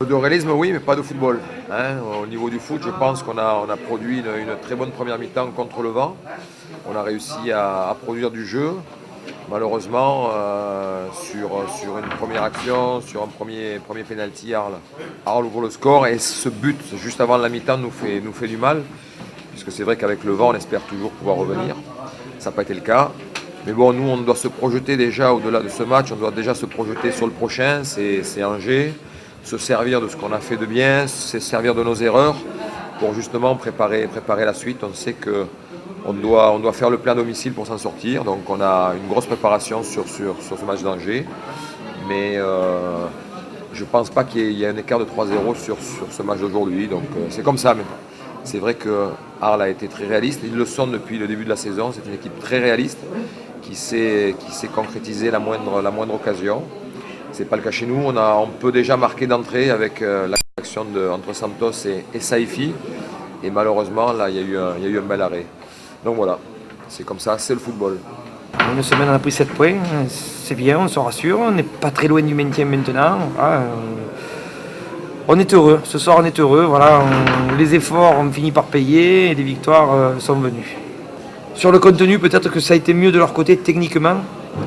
De réalisme, oui, mais pas de football, hein. Au niveau du foot, je pense qu'on a produit une très bonne première mi-temps contre le vent. On a réussi à produire du jeu. Malheureusement, sur une première action, sur un premier penalty, Arles ouvre le score et ce but juste avant la mi-temps nous fait du mal, puisque c'est vrai qu'avec le vent, on espère toujours pouvoir revenir. Ça n'a pas été le cas. Mais bon, nous, on doit se projeter déjà au-delà de ce match, on doit déjà se projeter sur le prochain, c'est Angers, se servir de ce qu'on a fait de bien, se servir de nos erreurs pour justement préparer la suite. On sait qu'on doit faire le plein domicile pour s'en sortir, donc on a une grosse préparation sur ce match d'Angers. Mais je ne pense pas qu'il y ait un écart de 3-0 sur ce match d'aujourd'hui, donc c'est comme ça. Mais c'est vrai que Arles a été très réaliste, ils le sont depuis le début de la saison, c'est une équipe très réaliste qui sait concrétiser la moindre occasion. Ce n'est pas le cas chez nous. On peut déjà marquer d'entrée avec l'action entre Santos et Saifi. Et malheureusement, là, il y a eu un bel arrêt. Donc voilà, c'est comme ça, c'est le football. Une semaine, on a pris 7 points, c'est bien, on se rassure, on n'est pas très loin du maintien maintenant. Voilà, on est heureux, ce soir on est heureux, voilà, les efforts ont fini par payer et les victoires sont venues. Sur le contenu, peut-être que ça a été mieux de leur côté techniquement,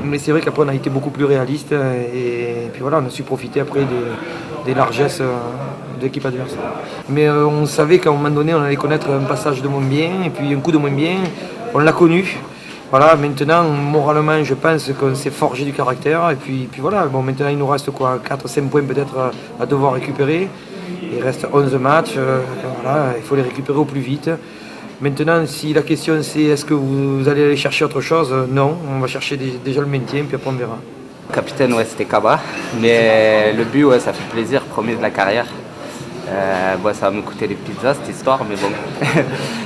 mais c'est vrai qu'après on a été beaucoup plus réaliste et puis voilà, on a su profiter après des largesses de l'équipe adverse. Mais on savait qu'à un moment donné on allait connaître un passage de moins bien et puis un coup de moins bien, on l'a connu. Voilà, maintenant, moralement, je pense qu'on s'est forgé du caractère. Et puis voilà, bon, maintenant, il nous reste quoi, 4-5 points peut-être à devoir récupérer. Il reste 11 matchs. Voilà, il faut les récupérer au plus vite. Maintenant, si la question c'est est-ce que vous allez aller chercher autre chose, non, on va chercher déjà le maintien, puis après on verra. Capitaine, ouais, c'était Kaba. Mais le but, ouais, ça fait plaisir, premier de la carrière. Bon, ça va me coûter des pizzas cette histoire, mais bon.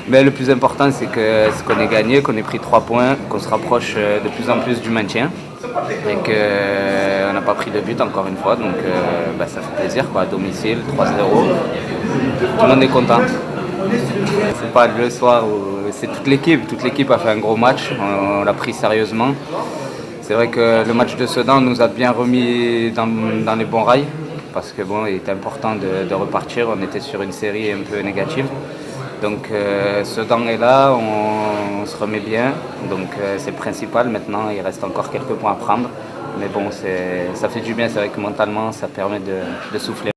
Mais le plus important, c'est qu'on ait gagné, qu'on ait pris 3 points, qu'on se rapproche de plus en plus du maintien et qu'on n'a pas pris de but encore une fois. Donc ça fait plaisir, quoi, à domicile, 3-0. Tout le monde est content. C'est pas le soir, c'est toute l'équipe. Toute l'équipe a fait un gros match, on l'a pris sérieusement. C'est vrai que le match de Sedan nous a bien remis dans les bons rails. Parce que bon, il était important de repartir, on était sur une série un peu négative. Donc Sedan est là, on se remet bien, donc c'est le principal. Maintenant, il reste encore quelques points à prendre. Mais bon, ça fait du bien, c'est vrai que mentalement, ça permet de souffler.